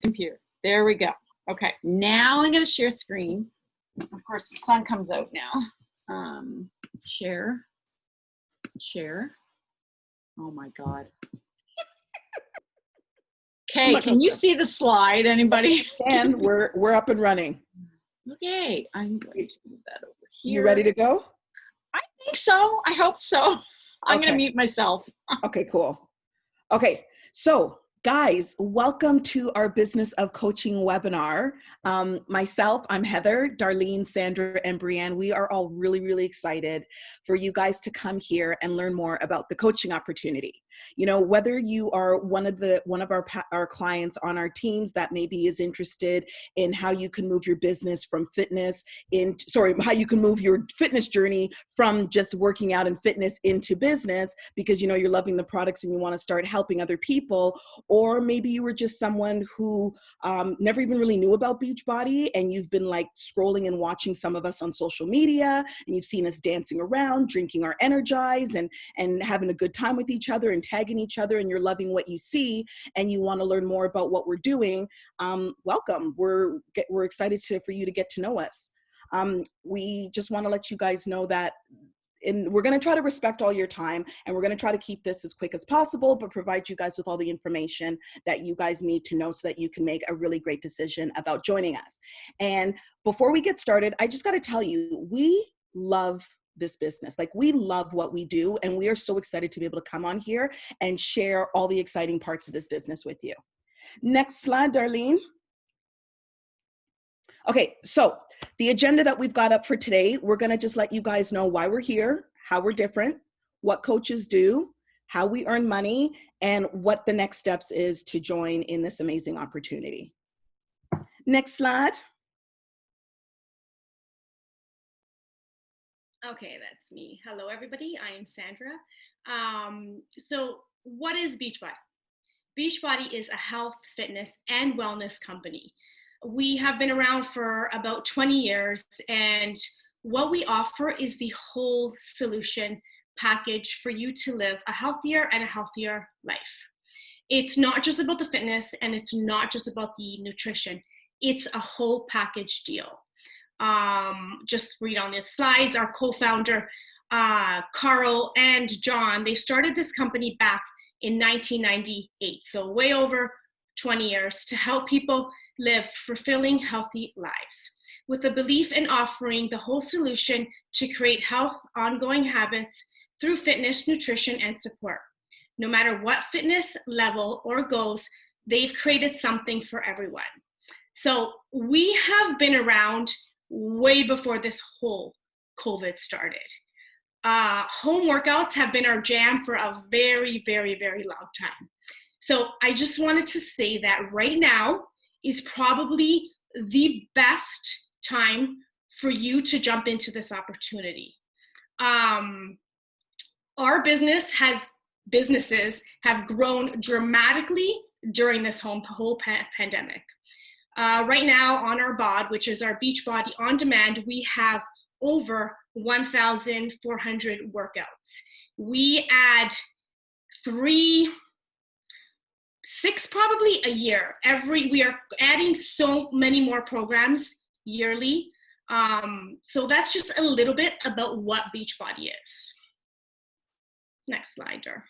Computer. There we go. Okay, now I'm going to share screen. Of course, the sun comes out now. Share. Oh my God. Okay, can you see the slide, anybody? And we're up and running. Okay, I'm going to move that over here. You ready to go? I think so. I hope so. I'm going to mute myself. Okay, cool. Okay, so guys, welcome to our Business of Coaching webinar. Myself, I'm Heather, Darlene, Sandra, and Brianne. We are all really, really excited for you guys to come here and learn more about the coaching opportunity. You know, whether you are one of our clients on our teams that maybe is interested in how you can move your business from how you can move your fitness journey from just working out and fitness into business because, you know, you're loving the products and you want to start helping other people. Or maybe you were just someone who never even really knew about Beachbody and you've been like scrolling and watching some of us on social media and you've seen us dancing around, drinking our Energize and having a good time with each other and tagging each other, and you're loving what you see and you want to learn more about what we're doing. Welcome. We're excited for you to get to know us. We just want to let you guys know that we're going to try to respect all your time and we're going to try to keep this as quick as possible, but provide you guys with all the information that you guys need to know so that you can make a really great decision about joining us. And before we get started, I just got to tell you, we love this business. Like, we love what we do, and we are so excited to be able to come on here and share all the exciting parts of this business with you. Next slide, Darlene. Okay, so the agenda that we've got up for today, we're gonna just let you guys know why we're here, how we're different, what coaches do, how we earn money, and what the next steps is to join in this amazing opportunity. Next slide. Okay, that's me. Hello, everybody. I am Sandra. So what is Beachbody? Beachbody is a health, fitness, and wellness company. We have been around for about 20 years, and what we offer is the whole solution package for you to live a healthier and a healthier life. It's not just about the fitness, and it's not just about the nutrition. It's a whole package deal. Just read on the slides, our co-founder, Carl and John, they started this company back in 1998, so way over 20 years, to help people live fulfilling, healthy lives with a belief in offering the whole solution to create health, ongoing habits through fitness, nutrition, and support. No matter what fitness level or goals, they've created something for everyone. So we have been around way before this whole COVID started. Home workouts have been our jam for a very, very, very long time. So I just wanted to say that right now is probably the best time for you to jump into this opportunity. Our businesses have grown dramatically during this whole pandemic. Right now on our BOD, which is our Beachbody On Demand, we have over 1,400 workouts. We add 6 probably a year. We are adding so many more programs yearly. So that's just a little bit about what Beachbody is. Next slide, Dar.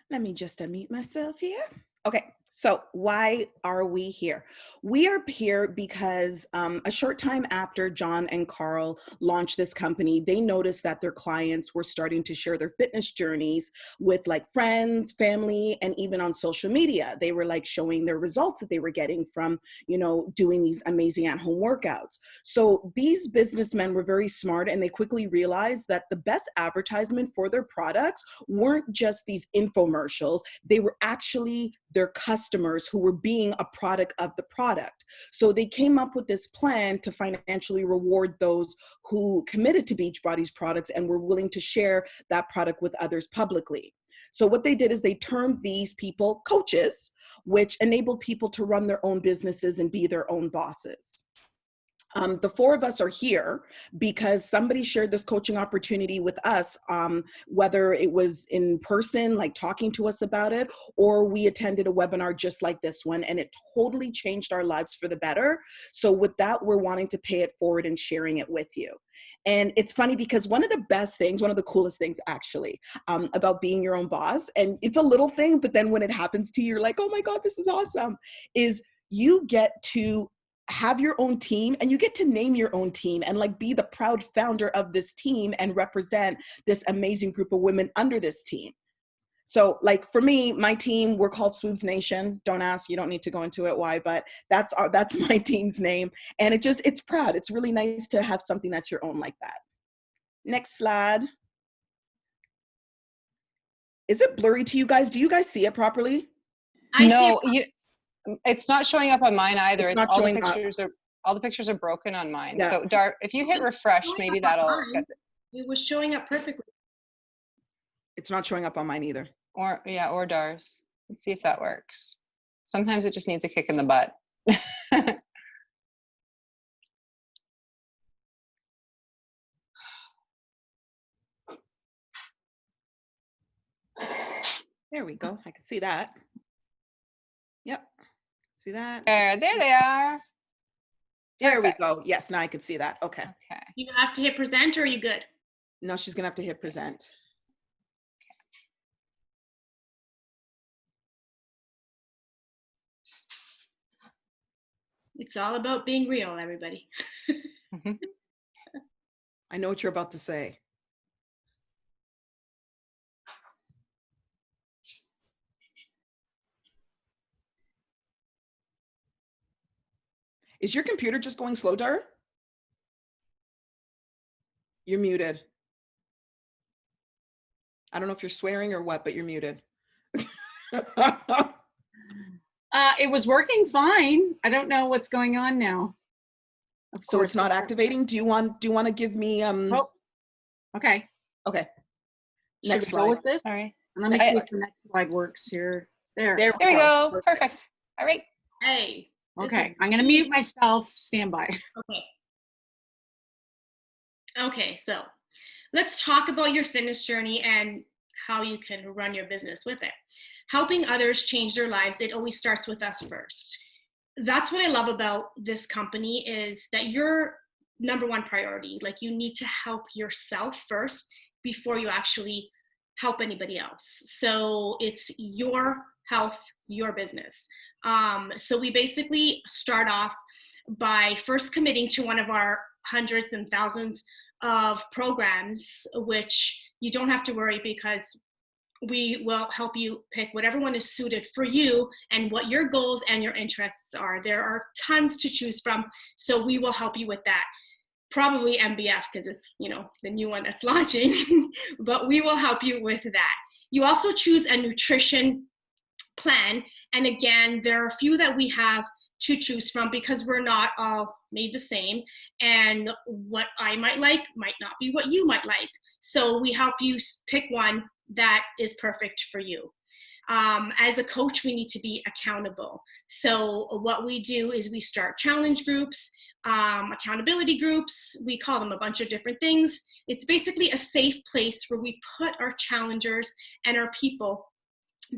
Let me just unmute myself here. Okay, so why are we here? We are here because a short time after John and Carl launched this company, they noticed that their clients were starting to share their fitness journeys with like friends, family, and even on social media. They were like showing their results that they were getting from, you know, doing these amazing at-home workouts. So these businessmen were very smart, and they quickly realized that the best advertisement for their products weren't just these infomercials. They were actually their customers who were being a product of the product. So they came up with this plan to financially reward those who committed to Beachbody's products and were willing to share that product with others publicly. So what they did is they termed these people coaches, which enabled people to run their own businesses and be their own bosses. The four of us are here because somebody shared this coaching opportunity with us, whether it was in person, like talking to us about it, or we attended a webinar just like this one, and it totally changed our lives for the better. So with that, we're wanting to pay it forward and sharing it with you. And it's funny because one of the best things, one of the coolest things actually, about being your own boss, and it's a little thing, but then when it happens to you, you're like, oh my God, this is awesome, is you get to have your own team, and you get to name your own team and like be the proud founder of this team and represent this amazing group of women under this team. So like for me, my team, we're called Swoobs Nation. Don't ask, you don't need to go into it why, but that's my team's name. And it's proud. It's really nice to have something that's your own like that. Next slide. Is it blurry to you guys? Do you guys see it properly? No, it's not showing up on mine either. It's not all the showing up. all the pictures are broken on mine. Yeah. So Dar, if you hit refresh, maybe that'll get It was showing up perfectly. It's not showing up on mine either. or Dar's. Let's see if that works. Sometimes it just needs a kick in the butt. There we go. I can see that. Yep. See that? There they are. There we go. Yes, now I can see that. Okay. Okay. You have to hit present, or are you good? No, she's gonna have to hit present. It's all about being real, everybody. I know what you're about to say. Is your computer just going slow, Dar? You're muted. I don't know if you're swearing or what, but you're muted. It was working fine. I don't know what's going on now. So it's not activating. Do you want to give me Oh, okay. Okay. Should Next we slide. go with this? All right. Let me see if the next slide works here. There There we go. Perfect. All right. Hey. Okay, I'm gonna mute myself. Stand by. Okay. Okay, so let's talk about your fitness journey and how you can run your business with it. Helping others change their lives, it always starts with us first. That's what I love about this company, is that you're number one priority. Like, you need to help yourself first before you actually help anybody else. So it's your health, your business. So we basically start off by first committing to one of our hundreds and thousands of programs, which you don't have to worry, because we will help you pick whatever one is suited for you and what your goals and your interests are. There are tons to choose from, so we will help you with that. Probably MBF, because it's, the new one that's launching, but we will help you with that. You also choose a nutrition plan, and again, there are a few that we have to choose from, because we're not all made the same, and what I might like might not be what you might like. So we help you pick one that is perfect for you. As a coach, we need to be accountable. So what we do is we start challenge groups, accountability groups. We call them a bunch of different things. It's basically a safe place where we put our challengers and our people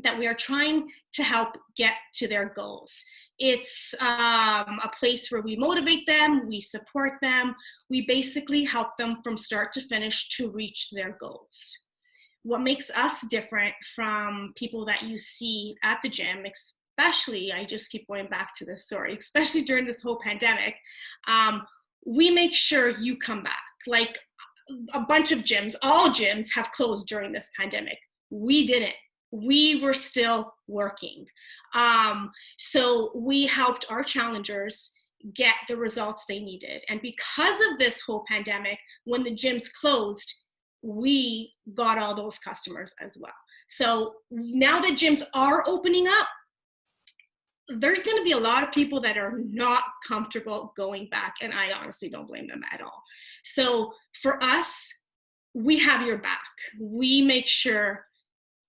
that we are trying to help get to their goals. It's a place where we motivate them, we support them, we basically help them from start to finish to reach their goals. What makes us different from people that you see at the gym, especially, I just keep going back to this story, especially during this whole pandemic, we make sure you come back. Like, a bunch of gyms, all gyms have closed during this pandemic. We didn't. We were still working. So we helped our challengers get the results they needed. And because of this whole pandemic, when the gyms closed, we got all those customers as well. So now that gyms are opening up, there's going to be a lot of people that are not comfortable going back, and I honestly don't blame them at all. So for us, we have your back. We make sure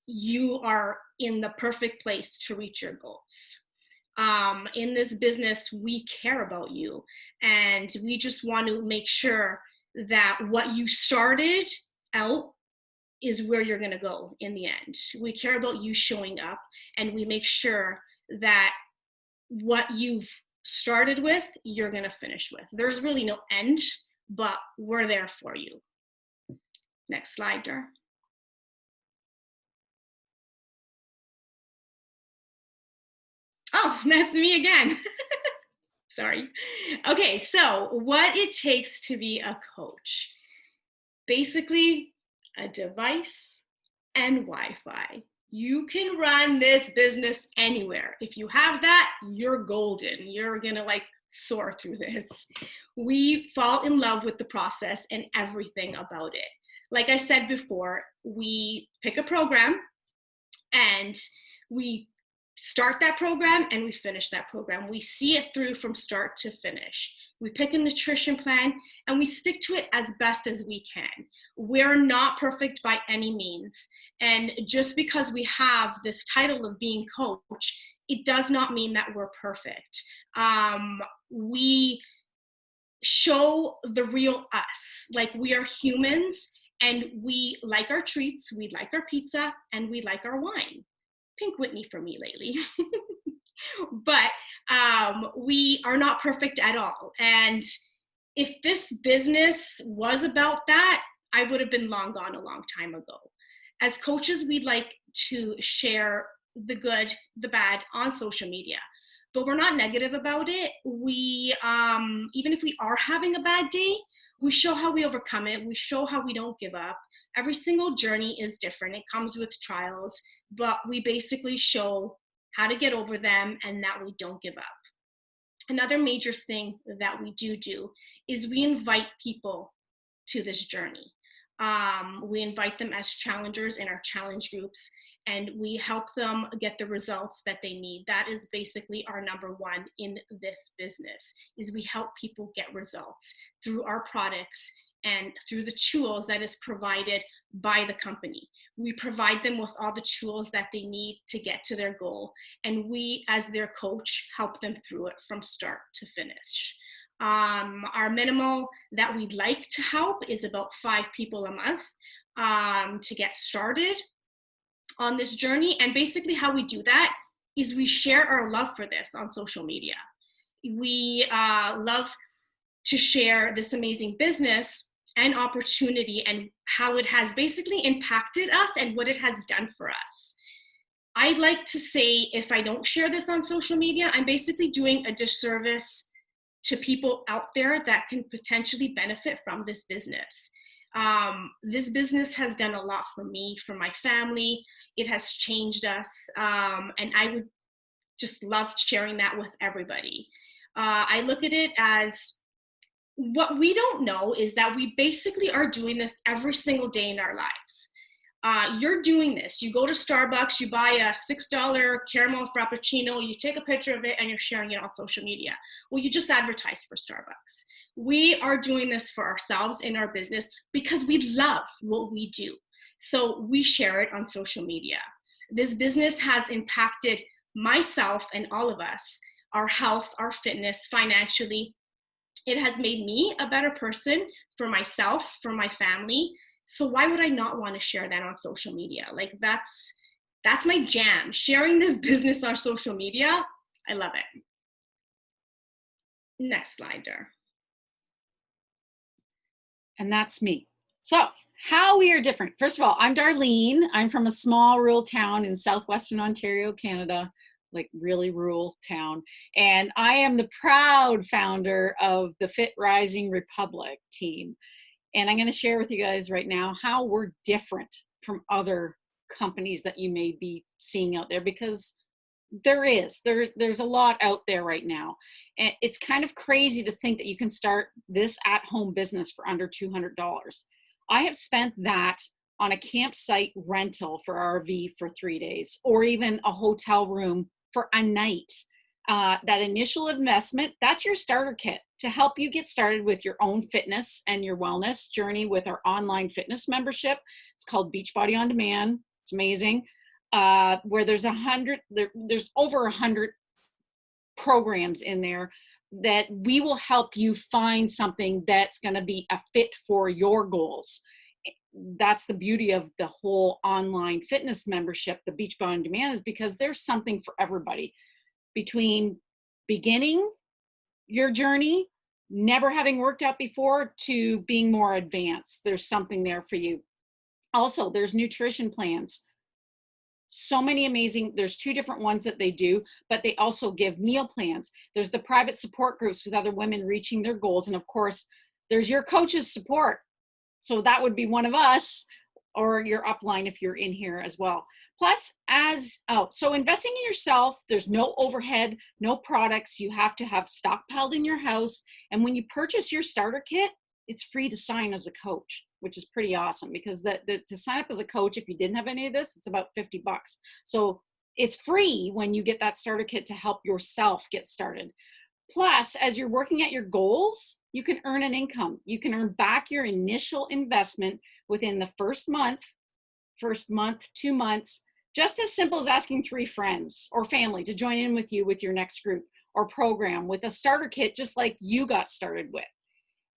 you are in the perfect place to reach your goals. In this business, we care about you, and we just want to make sure that what you started out is where you're going to go in the end. We care about you showing up, and we make sure that what you've started with, you're going to finish with. There's really no end, but we're there for you. Next slide, Dar. Oh, that's me again. Sorry. Okay, so what it takes to be a coach. Basically, a device and Wi-Fi. You can run this business anywhere. If you have that, you're golden. You're gonna like soar through this. We fall in love with the process and everything about it. Like I said before, we pick a program and we start that program and we finish that program. We see it through from start to finish. We pick a nutrition plan and we stick to it as best as we can. We're not perfect by any means. And just because we have this title of being coach, it does not mean that we're perfect. We show the real us, like we are humans and we like our treats, we like our pizza, and we like our wine. Pink Whitney for me lately. But we are not perfect at all. And if this business was about that, I would have been long gone a long time ago. As coaches, we'd like to share the good, the bad on social media, but we're not negative about it. We, even if we are having a bad day, we show how we overcome it. We show how we don't give up. Every single journey is different. It comes with trials, but we basically show how to get over them and that we don't give up. Another major thing that we do is we invite people to this journey. We invite them as challengers in our challenge groups, and we help them get the results that they need. That is basically our number one in this business, is we help people get results through our products and through the tools that is provided by the company. We provide them with all the tools that they need to get to their goal, and we, as their coach, help them through it from start to finish. Our minimal that we'd like to help is about 5 people a month to get started on this journey. And basically how we do that is we share our love for this on social media. We love to share this amazing business and opportunity and how it has basically impacted us and what it has done for us. I'd like to say, if I don't share this on social media, I'm basically doing a disservice to people out there that can potentially benefit from this business. This business has done a lot for me, for my family. It has changed us, and I would just love sharing that with everybody. I look at it as, what we don't know is that we basically are doing this every single day in our lives. You're doing this. You go to Starbucks, you buy a $6 caramel frappuccino, you take a picture of it and you're sharing it on social media. Well, you just advertised for Starbucks. We are doing this for ourselves in our business because we love what we do. So we share it on social media. This business has impacted myself and all of us, our health, our fitness, financially. It has made me a better person for myself, for my family. So why would I not want to share that on social media? Like that's my jam. Sharing this business on social media, I love it. Next slide, Dar. And that's me. So how we are different. First of all, I'm Darlene. I'm from a small rural town in southwestern Ontario, Canada, like really rural town. And I am the proud founder of the Fit Rising Republic team. And I'm going to share with you guys right now how we're different from other companies that you may be seeing out there, because there's a lot out there right now. And it's kind of crazy to think that you can start this at-home business for under $200. I have spent that on a campsite rental for RV for 3 days, or even a hotel room for a night. That initial investment, that's your starter kit to help you get started with your own fitness and your wellness journey with our online fitness membership. It's called Beachbody On Demand. It's amazing. Where there's over 100 programs in there that we will help you find something that's going to be a fit for your goals. That's the beauty of the whole online fitness membership, the Beachbody On Demand, is because there's something for everybody. Between beginning your journey, never having worked out before, to being more advanced, there's something there for you. Also, there's nutrition plans. So many amazing, there's 2 different ones that they do, but they also give meal plans. There's the private support groups with other women reaching their goals. And of course, there's your coach's support. So that would be one of us, or your upline if you're in here as well. Plus, so investing in yourself, there's no overhead, no products. You have to have stockpiled in your house. And when you purchase your starter kit, it's free to sign as a coach, which is pretty awesome, because to sign up as a coach, if you didn't have any of this, it's about $50. So it's free when you get that starter kit to help yourself get started. Plus, as you're working at your goals, you can earn an income. You can earn back your initial investment within the first month, 2 months, just as simple as asking 3 friends or family to join in with you with your next group or program with a starter kit, just like you got started with.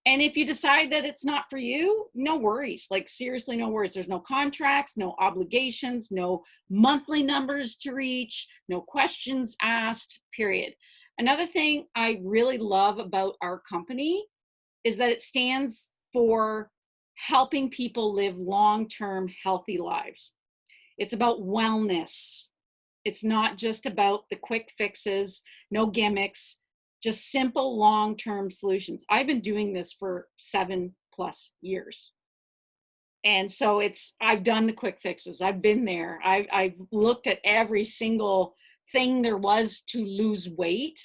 And if you decide that it's not for you, no worries. Like, seriously, no worries. There's no contracts, no obligations, no monthly numbers to reach, no questions asked, period. Another thing I really love about our company is that it stands for helping people live long-term healthy lives. It's about wellness. It's not just about the quick fixes, no gimmicks, just simple long-term solutions. I've been doing this for 7+ years. And so I've done the quick fixes. I've been there. I've looked at every single thing there was to lose weight.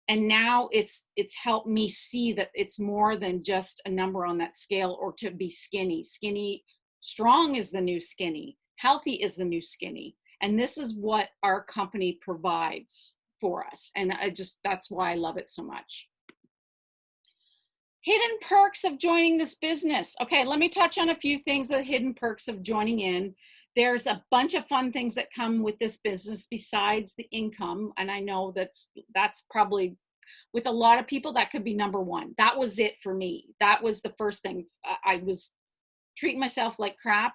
And now it's helped me see that it's more than just a number on that scale, or to be skinny. Strong is the new skinny. Healthy is the new skinny. And this is what our company provides for us. And that's why I love it so much. Hidden perks of joining this business. Okay, let me touch on a few things, the hidden perks of joining in. There's a bunch of fun things that come with this business besides the income. And I know that's probably, with a lot of people, that could be number one. That was it for me. That was the first thing. I was treating myself like crap.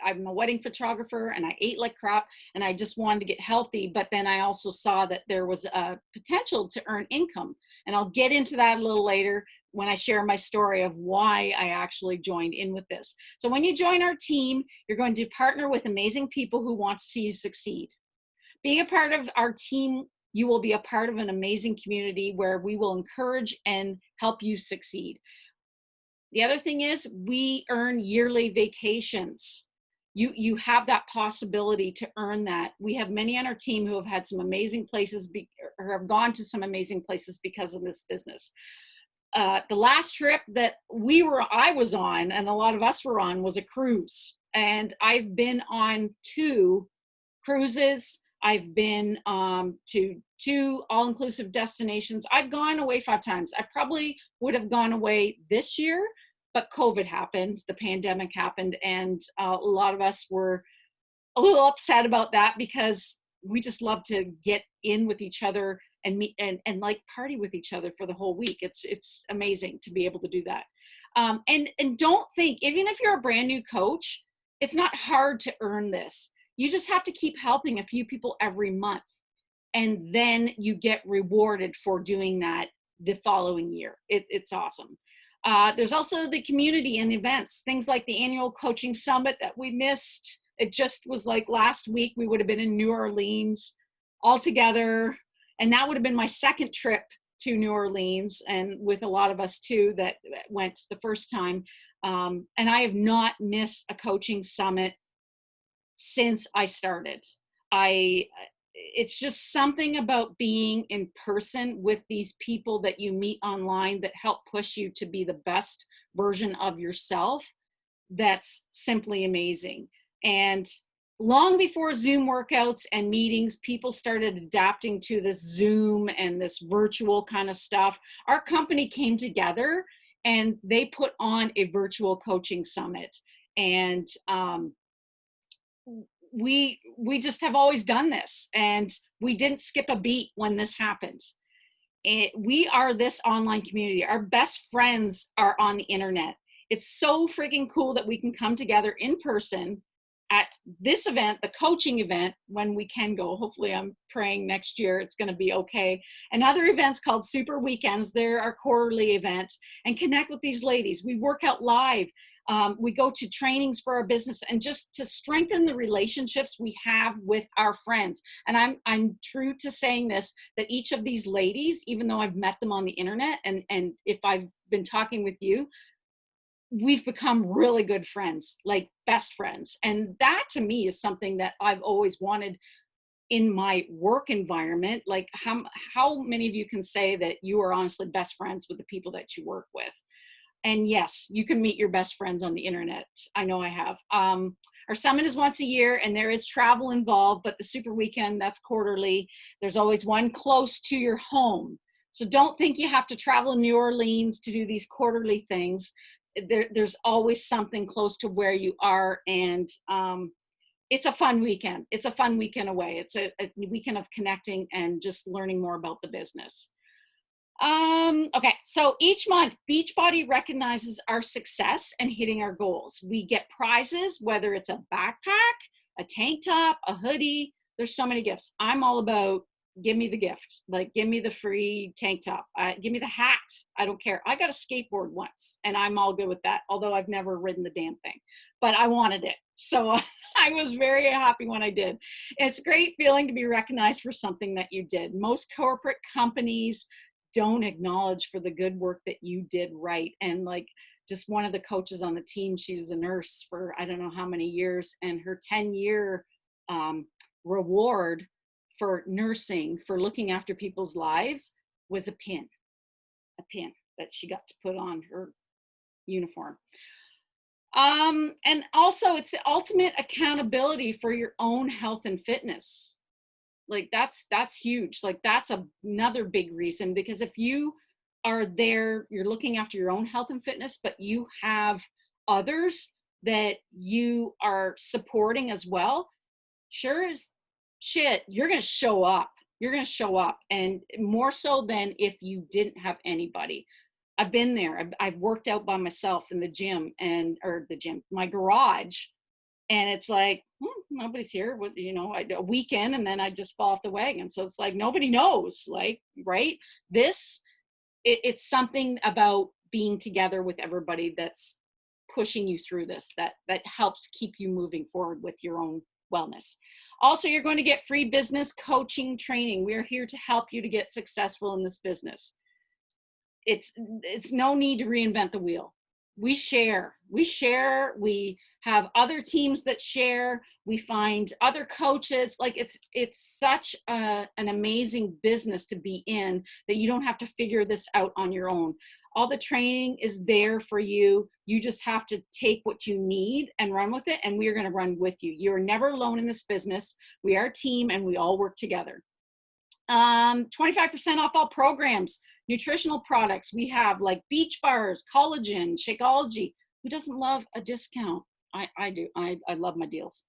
I'm a wedding photographer and I ate like crap, and I just wanted to get healthy. But then I also saw that there was a potential to earn income. And I'll get into that a little later when I share my story of why I actually joined in with this. So when you join our team, you're going to partner with amazing people who want to see you succeed. Being a part of our team, you will be a part of an amazing community where we will encourage and help you succeed. The other thing is, we earn yearly vacations. You have that possibility to earn that. We have many on our team who have had some amazing places or have gone to some amazing places because of this business. The last trip that I was on, and a lot of us were on, was a cruise. And I've been on 2 cruises. I've been to 2 all-inclusive destinations. I've gone away 5 times. I probably would have gone away this year, but COVID happened, the pandemic happened, and a lot of us were a little upset about that, because we just love to get in with each other and meet and like party with each other for the whole week. It's amazing to be able to do that. And don't think, even if you're a brand new coach, it's not hard to earn this. You just have to keep helping a few people every month, and then you get rewarded for doing that the following year. It's awesome. There's also the community and events, things like the annual coaching summit that we missed. It just was like last week. We would have been in New Orleans all together, and that would have been my second trip to New Orleans, and with a lot of us too that went the first time. And I have not missed a coaching summit since I started. It's just something about being in person with these people that you meet online that help push you to be the best version of yourself. That's simply amazing. And long before Zoom workouts and meetings, people started adapting to this Zoom and this virtual kind of stuff. Our company came together and they put on a virtual coaching summit. And we just have always done this, and we didn't skip a beat when this happened. We are this online community. Our best friends are on the internet. It's so freaking cool that we can come together in person at this event, the coaching event, when we can go. Hopefully, I'm praying next year it's going to be okay. And other events called Super Weekends. They're our quarterly events, and connect with these ladies. We work out live. We go to trainings for our business, and just to strengthen the relationships we have with our friends. And I'm true to saying this, that each of these ladies, even though I've met them on the internet, and if I've been talking with you, we've become really good friends, like best friends. And that to me is something that I've always wanted in my work environment. Like how many of you can say that you are honestly best friends with the people that you work with? And yes, you can meet your best friends on the internet. I know I have. Our summit is once a year, and there is travel involved, but the Super Weekend, that's quarterly. There's always one close to your home. So don't think you have to travel to New Orleans to do these quarterly things. There's always something close to where you are, and it's a fun weekend. It's a fun weekend away. It's a weekend of connecting and just learning more about the business. Okay, so each month, Beachbody recognizes our success and hitting our goals. We get prizes, whether it's a backpack, a tank top, a hoodie. There's so many gifts. I'm all about give me the gift. Like, give me the free tank top. Give me the hat. I don't care. I got a skateboard once, and I'm all good with that, although I've never ridden the damn thing. But I wanted it. So I was very happy when I did. It's a great feeling to be recognized for something that you did. Most corporate companies don't acknowledge for the good work that you did right. And like, just one of the coaches on the team, she was a nurse for I don't know how many years, and her 10-year reward for nursing, for looking after people's lives, was a pin that she got to put on her uniform. And also, it's the ultimate accountability for your own health and fitness. Like that's huge. Like that's another big reason, because if you are there, you're looking after your own health and fitness, but you have others that you are supporting as well, sure as shit, you're going to show up. You're going to show up, and more so than if you didn't have anybody. I've been there. I've worked out by myself in the gym, my garage. And it's like, nobody's here. What, a weekend, and then I just fall off the wagon. So it's like, nobody knows, like, right? It's something about being together with everybody that's pushing you through this, that helps keep you moving forward with your own wellness. Also, you're going to get free business coaching training. We are here to help you to get successful in this business. It's no need to reinvent the wheel. We share, we have other teams that share, we find other coaches. Like it's such an amazing business to be in, that you don't have to figure this out on your own. All the training is there for you. You just have to take what you need and run with it, and we're going to run with you. You're never alone in this business. We are a team, and we all work together. 25% off all programs. Nutritional products, we have like beach bars, collagen, Shakeology. Who doesn't love a discount? I do. I love my deals.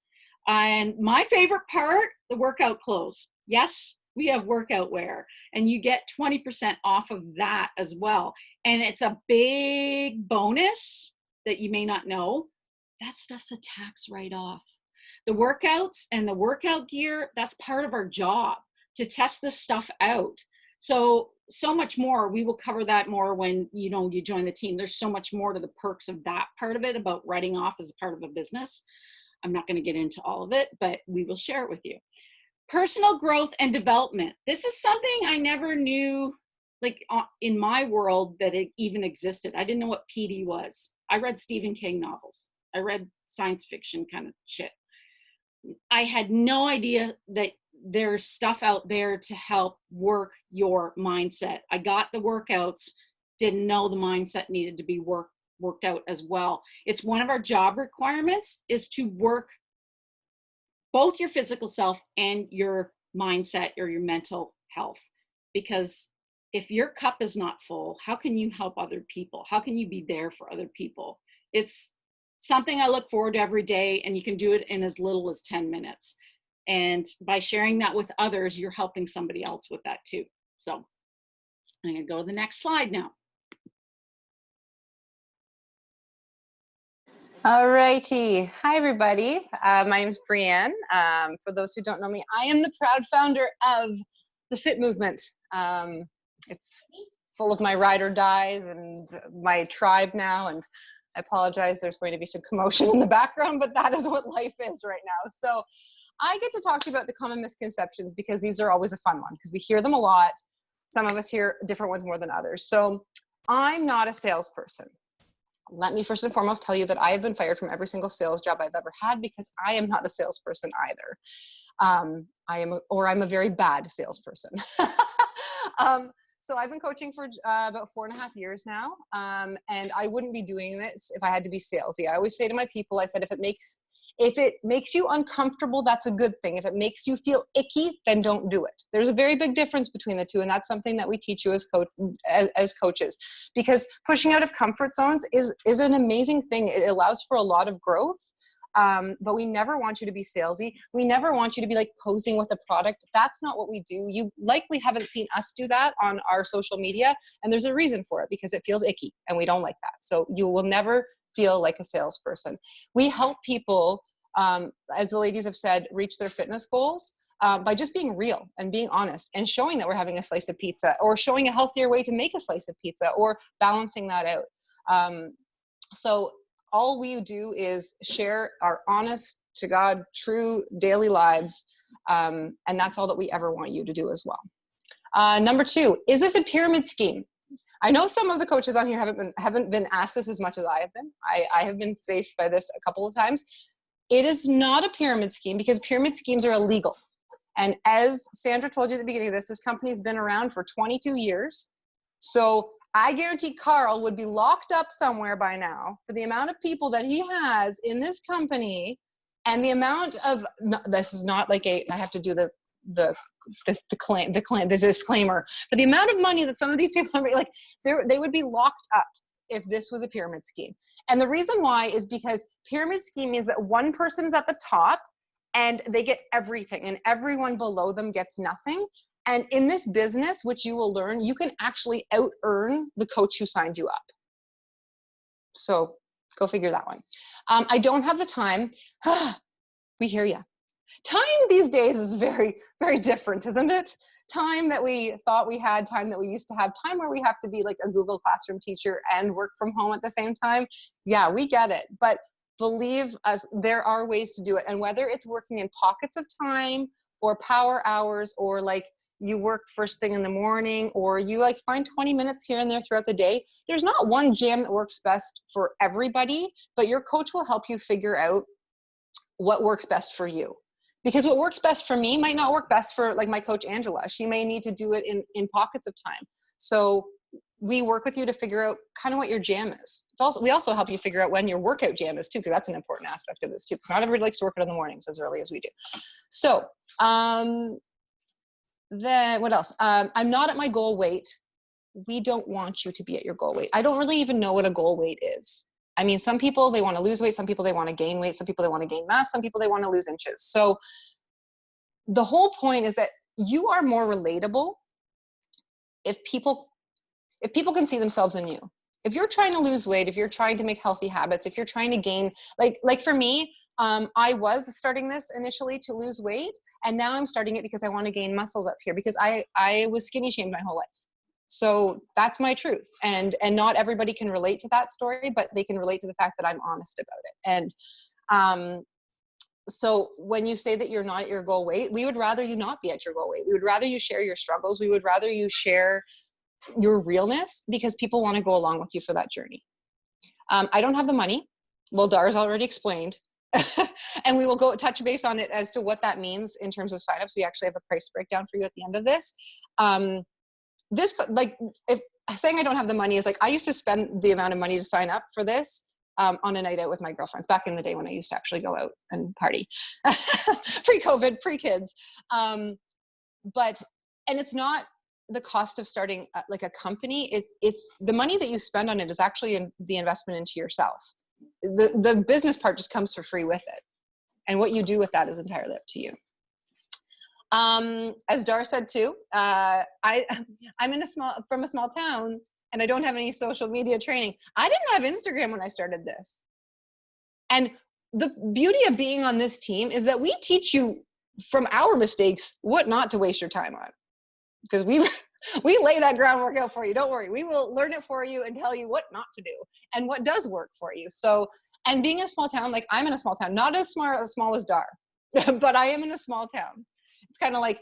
And my favorite part, the workout clothes. Yes, we have workout wear, and you get 20% off of that as well. And it's a big bonus that you may not know. That stuff's a tax write-off. The workouts and the workout gear, that's part of our job, to test this stuff out. So much more. We will cover that more when you join the team. There's so much more to the perks of that part of it, about writing off as a part of a business. I'm not going to get into all of it, but we will share it with you. Personal growth and development. This is something I never knew, like in my world, that it even existed. I didn't know what PD was. I read Stephen King novels. I read science fiction kind of shit. I had no idea that there's stuff out there to help work your mindset. I got the workouts, didn't know the mindset needed to be worked out as well. It's one of our job requirements, is to work both your physical self and your mindset or your mental health. Because if your cup is not full, how can you help other people? How can you be there for other people? It's something I look forward to every day, and you can do it in as little as 10 minutes. And by sharing that with others, you're helping somebody else with that too. So I'm going to go to the next slide now. All righty. Hi, everybody. My name is Brianne. For those who don't know me, I am the proud founder of the Fit Movement. It's full of my ride or dies and my tribe now. And I apologize, there's going to be some commotion in the background, but that is what life is right now. So I get to talk to you about the common misconceptions because these are always a fun one because we hear them a lot. Some of us hear different ones more than others. So I'm not a salesperson. Let me first and foremost tell you that I have been fired from every single sales job I've ever had because I am not a salesperson either. I'm a very bad salesperson. So I've been coaching for about 4.5 years now. And I wouldn't be doing this if I had to be salesy. I always say to my people, I said, if it makes you uncomfortable, that's a good thing. If it makes you feel icky, then don't do it. There's a very big difference between the two. And that's something that we teach you as coaches, because pushing out of comfort zones is an amazing thing. It allows for a lot of growth. But we never want you to be salesy. We never want you to be like posing with a product. That's not what we do. You likely haven't seen us do that on our social media. And there's a reason for it because it feels icky and we don't like that. So you will never feel like a salesperson. We help people, as the ladies have said, reach their fitness goals by just being real and being honest and showing that we're having a slice of pizza or showing a healthier way to make a slice of pizza or balancing that out. So all we do is share our honest to God, true daily lives. And that's all that we ever want you to do as well. Number 2, is this a pyramid scheme? I know some of the coaches on here haven't been asked this as much as I have been. I have been faced by this a couple of times. It is not a pyramid scheme because pyramid schemes are illegal. And as Sandra told you at the beginning of this company's been around for 22 years. So I guarantee Carl would be locked up somewhere by now for the amount of people that he has in this company and the amount of, this is not like I have to do the disclaimer, but the amount of money that some of these people are like, they would be locked up if this was a pyramid scheme. And the reason why is because pyramid scheme means that one person is at the top and they get everything and everyone below them gets nothing. And in this business, which you will learn, you can actually out-earn the coach who signed you up. So go figure that one. I don't have the time. We hear you. Time these days is very, very different, isn't it? Time that we thought we had, time that we used to have, time where we have to be like a Google Classroom teacher and work from home at the same time. Yeah, we get it. But believe us, there are ways to do it. And whether it's working in pockets of time or power hours, or like you work first thing in the morning, or you like find 20 minutes here and there throughout the day, there's not one jam that works best for everybody, but your coach will help you figure out what works best for you. Because what works best for me might not work best for like my coach, Angela. She may need to do it in pockets of time. So we work with you to figure out kind of what your jam is. We also help you figure out when your workout jam is too, because that's an important aspect of this too, because not everybody likes to work out in the mornings as early as we do. So then what else? I'm not at my goal weight. We don't want you to be at your goal weight. I don't really even know what a goal weight is. I mean, some people, they want to lose weight. Some people, they want to gain weight. Some people, they want to gain mass. Some people, they want to lose inches. So the whole point is that you are more relatable if people can see themselves in you. If you're trying to lose weight, if you're trying to make healthy habits, if you're trying to gain, like for me, I was starting this initially to lose weight, and now I'm starting it because I want to gain muscles up here because I was skinny shamed my whole life. So that's my truth. And not everybody can relate to that story, but they can relate to the fact that I'm honest about it. And so when you say that you're not at your goal weight, we would rather you not be at your goal weight. We would rather you share your struggles. We would rather you share your realness because people want to go along with you for that journey. I don't have the money. Well, Dar's already explained. And we will go touch base on it as to what that means in terms of signups. We actually have a price breakdown for you at the end of this. If saying I don't have the money is like, I used to spend the amount of money to sign up for this on a night out with my girlfriends back in the day when I used to actually go out and party, pre-COVID, pre-kids. And it's not the cost of starting like a company. It's the money that you spend on it is actually the investment into yourself. the business part just comes for free with it. And what you do with that is entirely up to you. As Dar said too, I'm from a small town, and I don't have any social media training. I didn't have Instagram when I started this. And the beauty of being on this team is that we teach you from our mistakes what not to waste your time on, because we lay that groundwork out for you. Don't worry, we will learn it for you and tell you what not to do and what does work for you. So, and being in a small town, like I'm in a small town, not as small as Dar, but I am in a small town. It's kind of like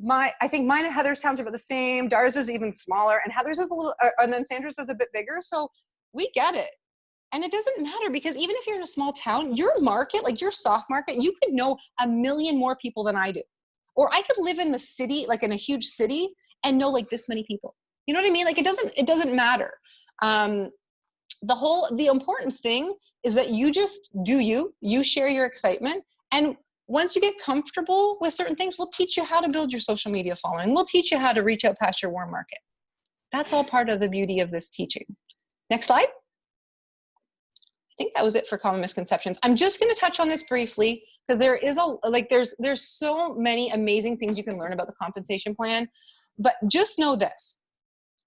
I think mine and Heather's towns are about the same. Dar's is even smaller, and Heather's is a little, and then Sandra's is a bit bigger. So we get it. And it doesn't matter, because even if you're in a small town, your market, like your soft market, you could know 1 million more people than I do. Or I could live in the city, like in a huge city, and know like this many people. You know what I mean? Like it doesn't matter. The important thing is that you just do you share your excitement. And once you get comfortable with certain things, we'll teach you how to build your social media following. We'll teach you how to reach out past your warm market. That's all part of the beauty of this teaching. Next slide. I think that was it for common misconceptions. I'm just going to touch on this briefly, because there is there's so many amazing things you can learn about the compensation plan. But just know this,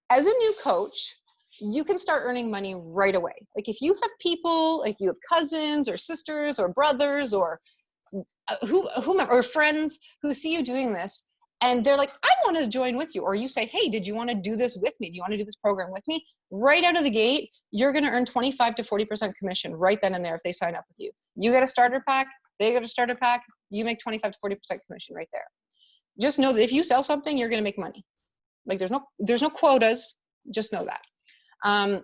as a new coach, you can start earning money right away. Like if you have people, like you have cousins or sisters or brothers or whomever, or friends who see you doing this, and they're like, I want to join with you. Or you say, hey, did you want to do this with me? Do you want to do this program with me? Right out of the gate, you're going to earn 25 to 40% commission right then and there if they sign up with you. You get a starter pack, they get a starter pack, you make 25 to 40% commission right there. Just know that if you sell something, you're going to make money. Like there's no quotas. Just know that. And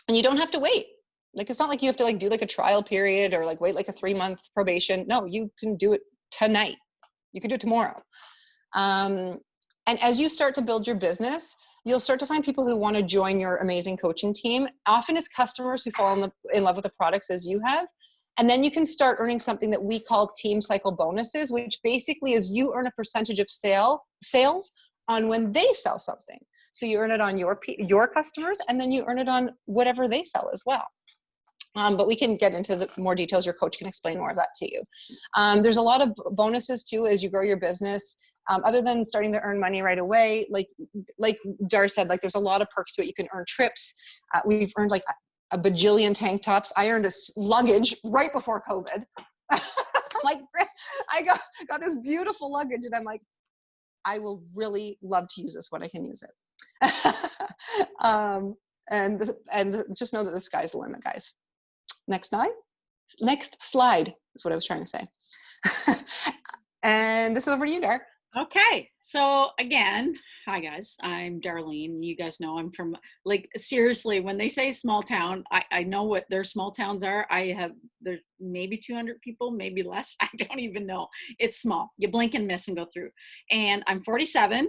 you don't have to wait. Like, it's not like you have to like do like a trial period or like wait like a 3-month probation. No, you can do it tonight. You can do it tomorrow. And as you start to build your business, you'll start to find people who want to join your amazing coaching team. Often it's customers who fall in love with the products as you have. And then you can start earning something that we call team cycle bonuses, which basically is you earn a percentage of sales on when they sell something. So you earn it on your customers, and then you earn it on whatever they sell as well. But we can get into the more details. Your coach can explain more of that to you. There's a lot of bonuses too as you grow your business. Other than starting to earn money right away, like Dar said, like there's a lot of perks to it. You can earn trips. We've earned like a bajillion tank tops. I earned a luggage right before COVID. Like I got this beautiful luggage, and I'm like, I will really love to use this when I can use it. And just know that the sky's the limit, guys. Next slide is what I was trying to say. And this is over to you, Dar. Okay, so again, hi guys, I'm Darlene. You guys know I'm from, like, seriously, when they say small town, I know what their small towns are. There's maybe 200 people, maybe less. I don't even know. It's small. You blink and miss and go through. And I'm 47,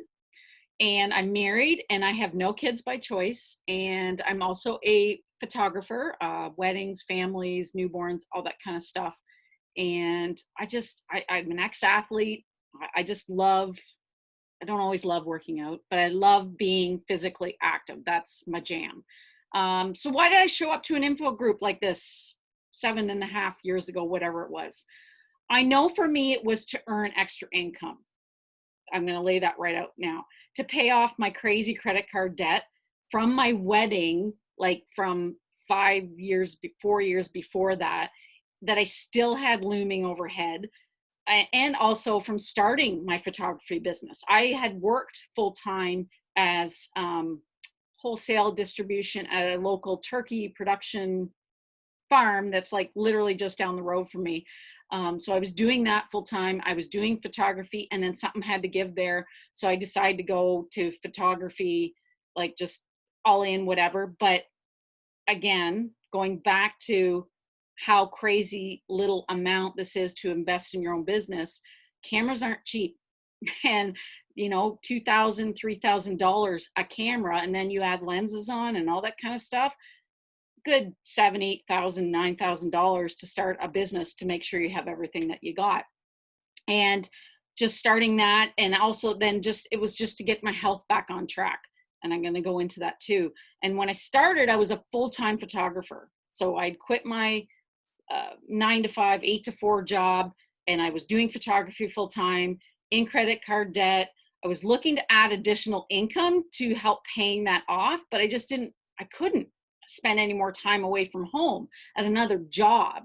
and I'm married, and I have no kids by choice. And I'm also a photographer, weddings, families, newborns, all that kind of stuff. And I'm an ex-athlete. I just love, I don't always love working out, but I love being physically active. That's my jam. So why did I show up to an info group like this 7.5 years ago, whatever it was? I know for me, it was to earn extra income. I'm going to lay that right out now, to pay off my crazy credit card debt from my wedding, like from 4 years before that I still had looming overhead. And also from starting my photography business. I had worked full-time as wholesale distribution at a local turkey production farm that's like literally just down the road from me. So I was doing that full-time. I was doing photography, and then something had to give there. So I decided to go to photography, like just all in, whatever. But again, going back to how crazy little amount this is to invest in your own business. Cameras aren't cheap. And, $2,000, $3,000 a camera, and then you add lenses on and all that kind of stuff. Good $7,000, $8,000, $9,000 to start a business to make sure you have everything that you got. And just starting that, and also then it was just to get my health back on track. And I'm going to go into that too. And when I started, I was a full-time photographer. So I'd quit my 9 to 5, 8 to 4 job, and I was doing photography full time, in credit card debt. I was looking to add additional income to help paying that off, but I couldn't spend any more time away from home at another job.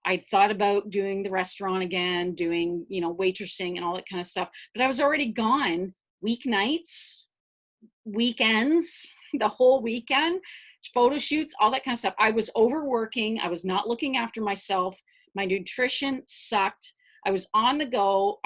I'd thought about doing the restaurant again, doing, waitressing and all that kind of stuff, but I was already gone weeknights, weekends, the whole weekend, photo shoots, all that kind of stuff. I was overworking. I was not looking after myself. My nutrition sucked. I was on the go.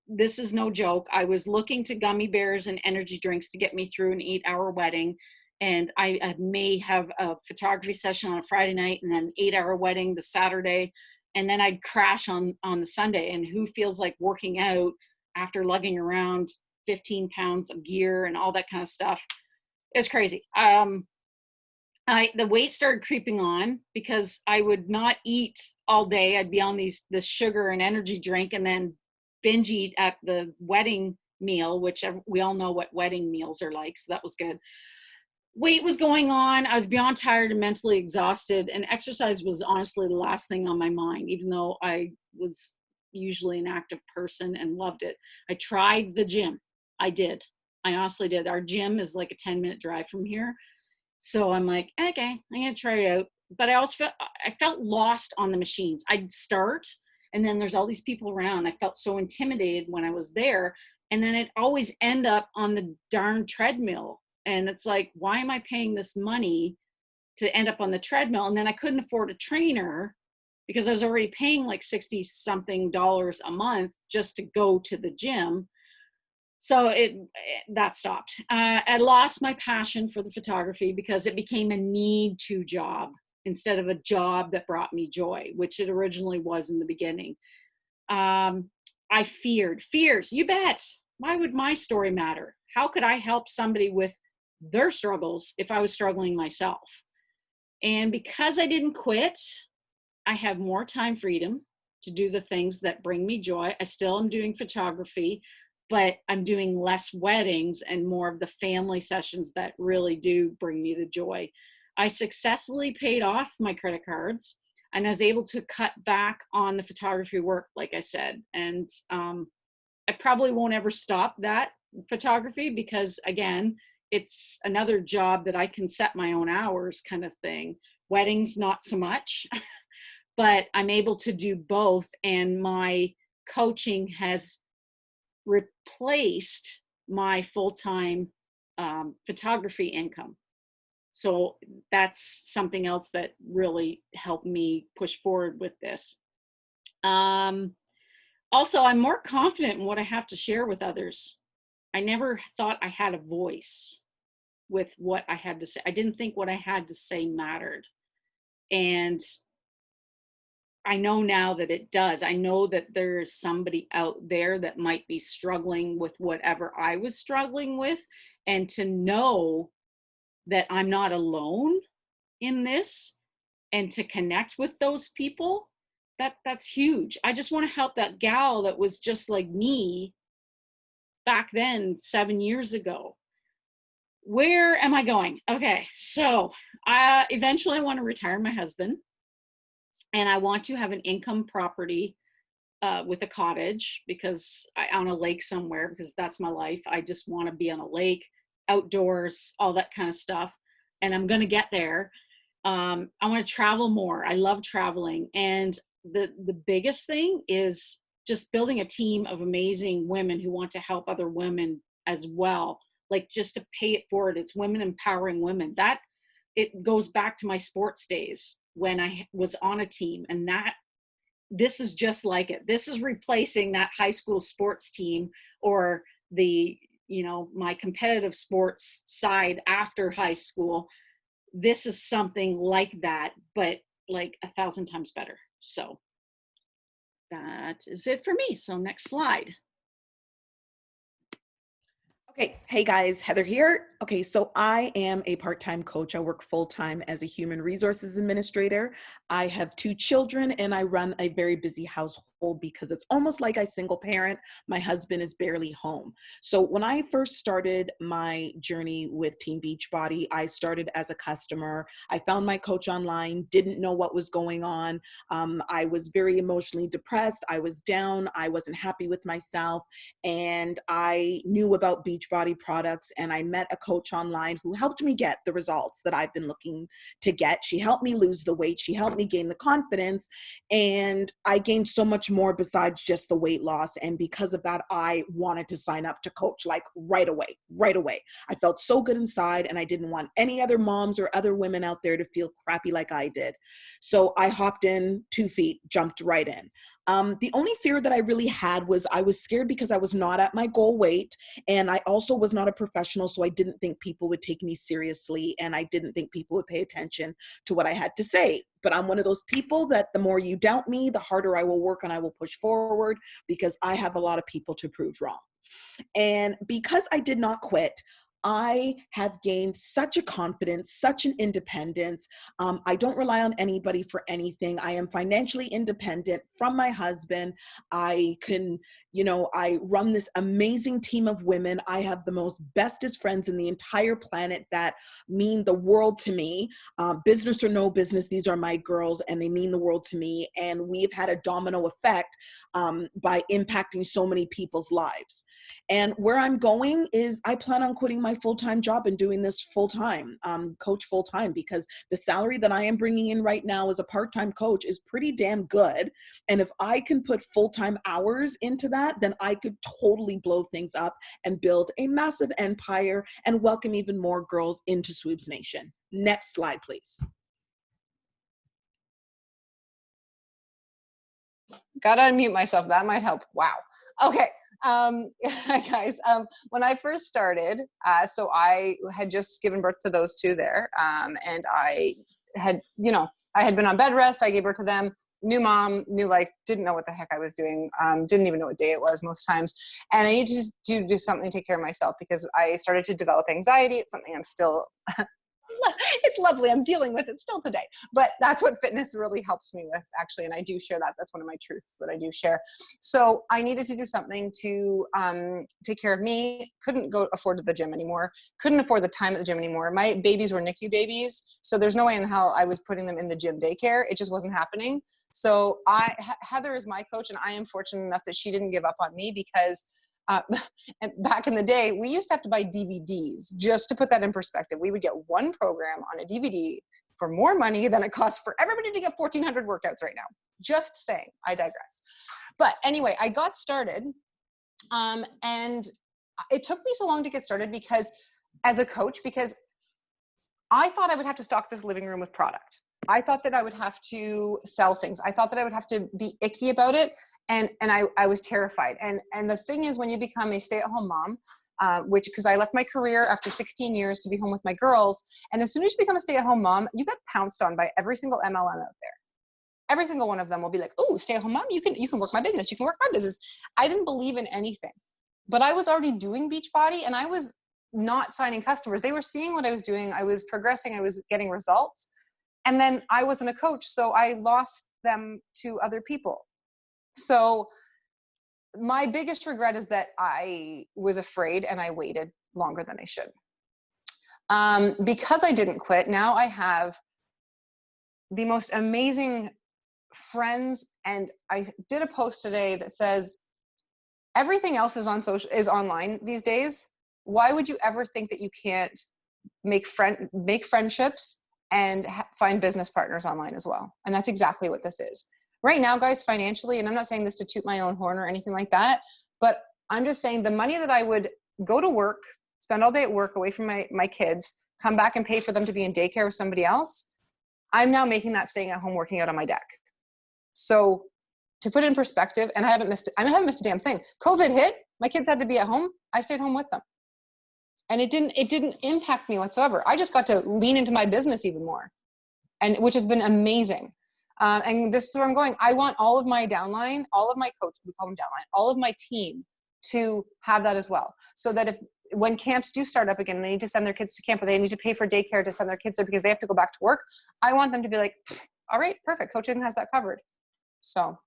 This is no joke. I was looking to gummy bears and energy drinks to get me through an 8-hour wedding. And I may have a photography session on a Friday night and then 8-hour wedding the Saturday. And then I'd crash on the Sunday. And who feels like working out after lugging around 15 pounds of gear and all that kind of stuff? It was crazy. The weight started creeping on because I would not eat all day. I'd be on this sugar and energy drink and then binge eat at the wedding meal, which we all know what wedding meals are like. So that was good. Weight was going on. I was beyond tired and mentally exhausted. And exercise was honestly the last thing on my mind, even though I was usually an active person and loved it. I tried the gym. I did. I honestly did. Our gym is like a 10-minute drive from here. So I'm like, okay, I'm going to try it out. But I felt lost on the machines. I'd start and then there's all these people around. I felt so intimidated when I was there. And then it always end up on the darn treadmill. And it's like, why am I paying this money to end up on the treadmill? And then I couldn't afford a trainer because I was already paying like $60-something a month just to go to the gym. So that stopped. I lost my passion for the photography because it became a need to job instead of a job that brought me joy, which it originally was in the beginning. I fears, you bet. Why would my story matter? How could I help somebody with their struggles if I was struggling myself? And because I didn't quit, I have more time freedom to do the things that bring me joy. I still am doing photography, but I'm doing less weddings and more of the family sessions that really do bring me the joy. I successfully paid off my credit cards and I was able to cut back on the photography work, like I said. And I probably won't ever stop that photography because, again, it's another job that I can set my own hours kind of thing. Weddings, not so much, but I'm able to do both. And my coaching has replaced my full-time photography income. So that's something else that really helped me push forward with this. Also, I'm more confident in what I have to share with others. I never thought I had a voice with what I had to say. I didn't think what I had to say mattered. And I know now that it does. I know that there is somebody out there that might be struggling with whatever I was struggling with. And to know that I'm not alone in this and to connect with those people, that's huge. I just want to help that gal that was just like me back then, 7 years ago. Where am I going? Okay, so eventually I want to retire my husband and I want to have an income property with a cottage because on a lake somewhere, because that's my life. I just want to be on a lake, outdoors, all that kind of stuff. And I'm going to get there. I want to travel more. I love traveling. And the biggest thing is just building a team of amazing women who want to help other women as well. Like just to pay it forward. It's women empowering women. That it goes back to my sports days when I was on a team, and this is just like it. This is replacing that high school sports team or my competitive sports side after high school. This is something like that, but like 1,000 times better. So that is it for me. So next slide. Okay, hey guys, Heather here. Okay, so I am a part-time coach. I work full-time as a human resources administrator. I have 2 children and I run a very busy household because it's almost like I single parent. My husband is barely home. So when I first started my journey with Team Beachbody, I started as a customer. I found my coach online, didn't know what was going on. I was very emotionally depressed. I was down. I wasn't happy with myself. And I knew about Beachbody products, and I met a coach online who helped me get the results that I've been looking to get. She helped me lose the weight. She helped me gain the confidence. And I gained so much more besides just the weight loss. And because of that, I wanted to sign up to coach like right away, right away. I felt so good inside, and I didn't want any other moms or other women out there to feel crappy like I did. So I hopped in 2 feet, jumped right in. The only fear that I really had was I was scared because I was not at my goal weight, and I also was not a professional, so I didn't think people would take me seriously, and I didn't think people would pay attention to what I had to say. But I'm one of those people that the more you doubt me, the harder I will work and I will push forward, because I have a lot of people to prove wrong. And because I did not quit, I have gained such a confidence, such an independence. I don't rely on anybody for anything. I am financially independent from my husband. I can, I run this amazing team of women. I have the most bestest friends in the entire planet that mean the world to me. Business or no business, these are my girls, and they mean the world to me. And we've had a domino effect by impacting so many people's lives. And where I'm going is I plan on quitting my full-time job and doing this full-time, coach full-time, because the salary that I am bringing in right now as a part-time coach is pretty damn good. And if I can put full-time hours into that, then I could totally blow things up and build a massive empire and welcome even more girls into Swoopes Nation. Next slide, please. Gotta unmute myself. That might help. Wow. Okay. Guys, when I first started, so I had just given birth to those two there. And I had, I had been on bed rest. I gave birth to them. New mom, new life, didn't know what the heck I was doing. Didn't even know what day it was most times. And I needed to do something to take care of myself, because I started to develop anxiety. It's something I'm still, it's lovely. I'm dealing with it still today, but that's what fitness really helps me with, actually. And I do share that. That's one of my truths that I do share. So I needed to do something to take care of me. Couldn't go afford the gym anymore. Couldn't afford the time at the gym anymore. My babies were NICU babies. So there's no way in hell I was putting them in the gym daycare. It just wasn't happening. So Heather is my coach, and I am fortunate enough that she didn't give up on me, because and back in the day, we used to have to buy DVDs. Just to put that in perspective, we would get one program on a DVD for more money than it costs for everybody to get 1,400 workouts right now. Just saying, I digress. But anyway, I got started, and it took me so long to get started because as a coach, because I thought I would have to stock this living room with product. I thought that I would have to sell things. I thought that I would have to be icky about it. And I was terrified. And the thing is, when you become a stay-at-home mom, because I left my career after 16 years to be home with my girls. And as soon as you become a stay-at-home mom, you get pounced on by every single MLM out there. Every single one of them will be like, oh, stay-at-home mom, you can work my business. You can work my business. I didn't believe in anything, but I was already doing Beachbody, and I was not signing customers. They were seeing what I was doing. I was progressing. I was getting results. And then I wasn't a coach, so I lost them to other people. So my biggest regret is that I was afraid and I waited longer than I should. Because I didn't quit, now I have the most amazing friends. And I did a post today that says, everything else is online these days. Why would you ever think that you can't make friendships and find business partners online as well? And that's exactly what this is. Right now, guys, financially, and I'm not saying this to toot my own horn or anything like that, but I'm just saying the money that I would go to work, spend all day at work away from my kids, come back and pay for them to be in daycare with somebody else, I'm now making that staying at home working out on my deck. So to put it in perspective, and I haven't missed a damn thing. COVID hit, my kids had to be at home, I stayed home with them. And it didn't impact me whatsoever. I just got to lean into my business even more, and which has been amazing. And this is where I'm going. I want all of my downline, all of my coach, we call them downline, all of my team to have that as well. So that when camps do start up again, and they need to send their kids to camp, or they need to pay for daycare to send their kids there because they have to go back to work, I want them to be like, all right, perfect. Coaching has that covered. So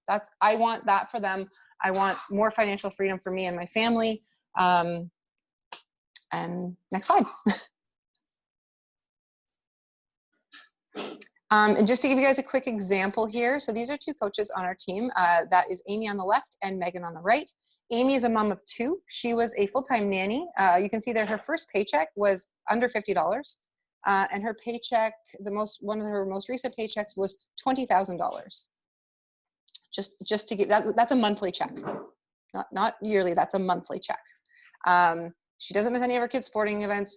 I want that for them. I want more financial freedom for me and my family. And next slide. And just to give you guys a quick example here. So these are two coaches on our team. That is Amy on the left and Megan on the right. Amy is a mom of two. She was a full-time nanny. You can see there her first paycheck was under $50. And her paycheck, one of her most recent paychecks was $20,000. Just to give, that's a monthly check. Not yearly, that's a monthly check. She doesn't miss any of her kids' sporting events.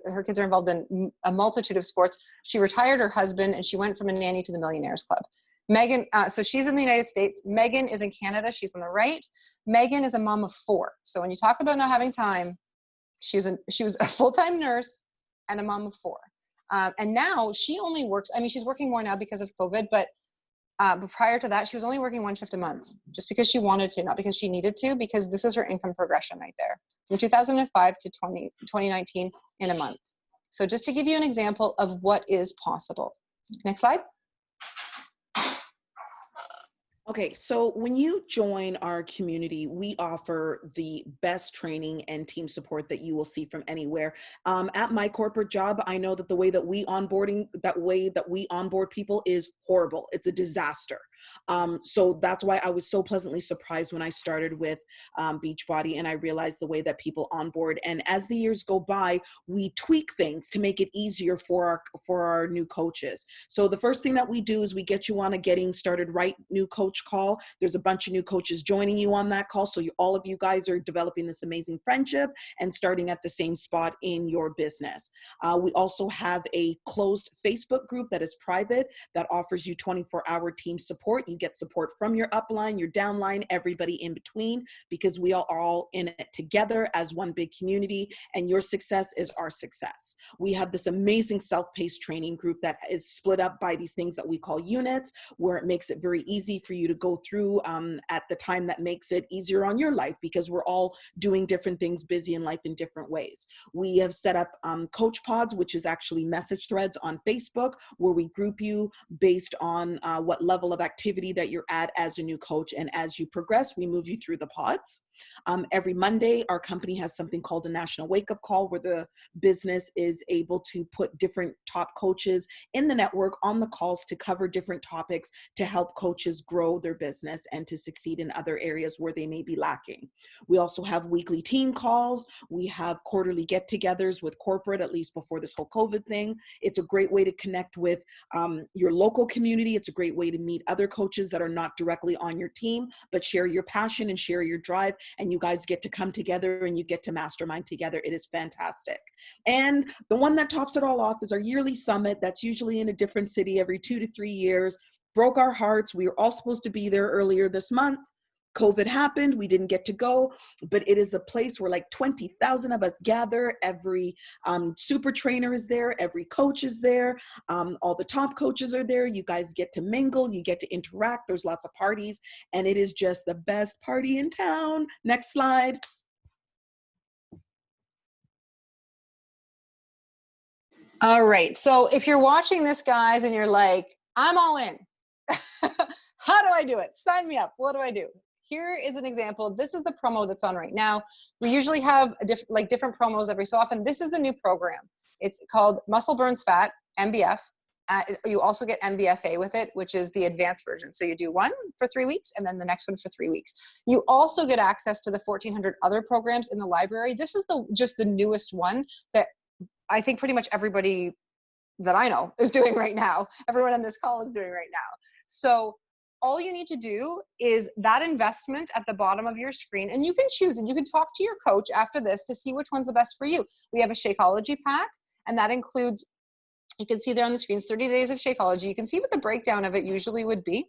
Her kids are involved in a multitude of sports. She retired her husband and she went from a nanny to the Millionaires Club. Megan, so she's in the United States. Megan is in Canada. She's on the right. Megan is a mom of four. So when you talk about not having time, she was a full-time nurse and a mom of four. And now she only works, she's working more now because of COVID, but prior to that, she was only working one shift a month just because she wanted to, not because she needed to, because this is her income progression right there from 2005 to 2019 in a month. So just to give you an example of what is possible. Next slide. Okay, so when you join our community, we offer the best training and team support that you will see from anywhere. At my corporate job, I know that the way that we onboard people is horrible. It's a disaster. So that's why I was so pleasantly surprised when I started with Beachbody and I realized the way that people onboard. And as the years go by, we tweak things to make it easier for our new coaches. So the first thing that we do is we get you on a Getting Started Right new coach call. There's a bunch of new coaches joining you on that call. So all of you guys are developing this amazing friendship and starting at the same spot in your business. We also have a closed Facebook group that is private that offers you 24-hour team support. You get support from your upline, your downline, everybody in between, because we are all in it together as one big community, and your success is our success. We have this amazing self-paced training group that is split up by these things that we call units, where it makes it very easy for you to go through at the time that makes it easier on your life, because we're all doing different things, busy in life in different ways. We have set up coach pods, which is actually message threads on Facebook, where we group you based on what level of activity that you're at as a new coach. And as you progress, we move you through the pods. Every Monday, our company has something called a national wake-up call, where the business is able to put different top coaches in the network on the calls to cover different topics to help coaches grow their business and to succeed in other areas where they may be lacking. We also have weekly team calls. We have quarterly get-togethers with corporate, at least before this whole COVID thing. It's a great way to connect with your local community. It's a great way to meet other coaches that are not directly on your team, but share your passion and share your drive, and you guys get to come together and you get to mastermind together. It is fantastic. And the one that tops it all off is our yearly summit that's usually in a different city every 2 to 3 years. Broke our hearts. We were all supposed to be there earlier this month. COVID happened, we didn't get to go, but it is a place where like 20,000 of us gather. Every super trainer is there, every coach is there, all the top coaches are there. You guys get to mingle, you get to interact, there's lots of parties, and it is just the best party in town. Next slide. All right, so if you're watching this, guys, and you're like, I'm all in. How do I do it? Sign me up. What do I do? Here is an example. This is the promo that's on right now. We usually have different promos every so often. This is the new program. It's called Muscle Burns Fat, MBF. You also get MBFA with it, which is the advanced version. So you do one for 3 weeks and then the next one for 3 weeks. You also get access to the 1,400 other programs in the library. This is just the newest one that I think pretty much everybody that I know is doing right now. Everyone on this call is doing right now. So all you need to do is that investment at the bottom of your screen, and you can choose, and you can talk to your coach after this to see which one's the best for you. We have a Shakeology pack, and that includes, you can see there on the screens, 30 days of Shakeology. You can see what the breakdown of it usually would be,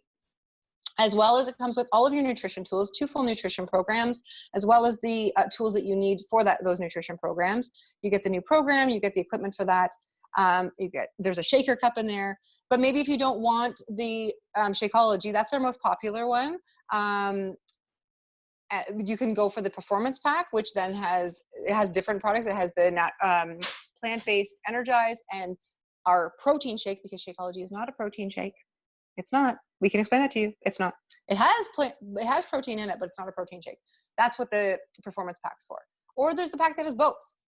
as well as it comes with all of your nutrition tools, 2 full nutrition programs, as well as the tools that you need for those nutrition programs. You get the new program, you get the equipment for that. There's a shaker cup in there, but maybe if you don't want the Shakeology, that's our most popular one. You can go for the performance pack, which then has different products. It has the plant-based Energize and our protein shake, because Shakeology is not a protein shake. It's not. We can explain that to you. It's not. It has protein in it, but it's not a protein shake. That's what the performance pack's for. Or there's the pack that has both.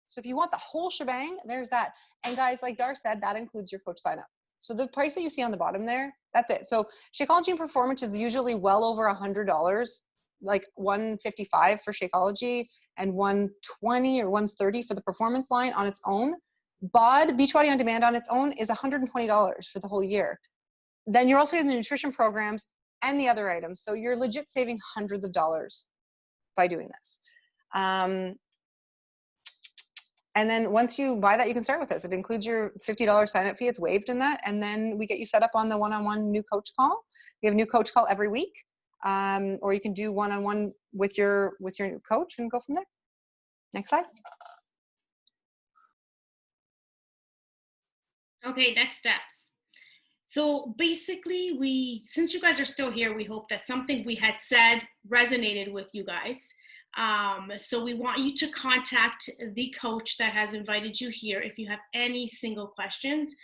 So if you want the whole shebang, there's that. And guys, like Dar said, that includes your coach sign up. So the price that you see on the bottom there, that's it. So Shakeology and Performance is usually well over $100, like $155 for Shakeology and $120 or $130 for the performance line on its own. Beachbody On Demand on its own is $120 for the whole year. Then you're also in the nutrition programs and the other items. So you're legit saving hundreds of dollars by doing this. And then once you buy that, you can start with us. It includes your $50 sign-up fee. It's waived in that. And then we get you set up on the one-on-one new coach call. We have a new coach call every week. Or you can do one-on-one with your new coach and go from there. Next slide. Okay, next steps. So basically, since you guys are still here, we hope that something we had said resonated with you guys. So we want you to contact the coach that has invited you here if you have any single questions.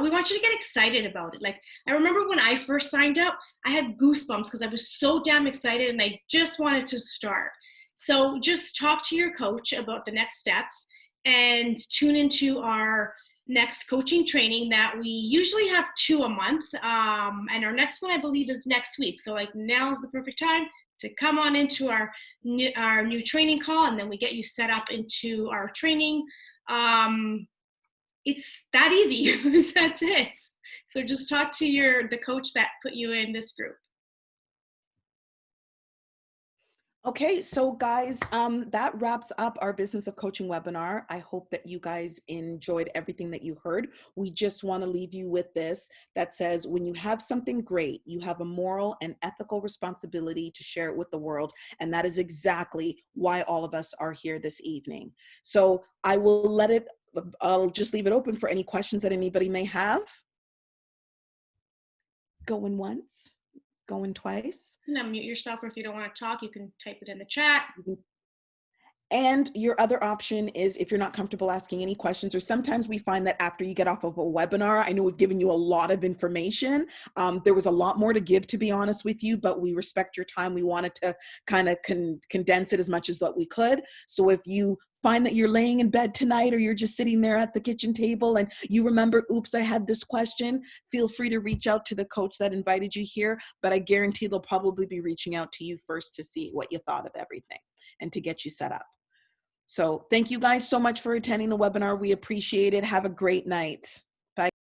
We want you to get excited about it. Like, I remember when I first signed up, I had goosebumps because I was so damn excited and I just wanted to start. So just talk to your coach about the next steps and tune into our next coaching training that we usually have 2 a month. And our next one, I believe, is next week. So like, now's the perfect time to come on into our new training call, and then we get you set up into our training. It's that easy. That's it. So just talk to the coach that put you in this group. Okay, so guys, that wraps up our Business of Coaching webinar. I hope that you guys enjoyed everything that you heard. We just want to leave you with this that says, when you have something great, you have a moral and ethical responsibility to share it with the world. And that is exactly why all of us are here this evening. So I'll just leave it open for any questions that anybody may have. Going once. Going twice. You can unmute yourself, or if you don't want to talk, you can type it in the chat. And your other option is, if you're not comfortable asking any questions, or sometimes we find that after you get off of a webinar, I know we've given you a lot of information. There was a lot more to give, to be honest with you, but we respect your time. We wanted to kind of condense it as much as what we could. So if you find that you're laying in bed tonight, or you're just sitting there at the kitchen table and you remember, oops, I had this question, feel free to reach out to the coach that invited you here. But I guarantee they'll probably be reaching out to you first to see what you thought of everything and to get you set up. So thank you guys so much for attending the webinar. We appreciate it. Have a great night.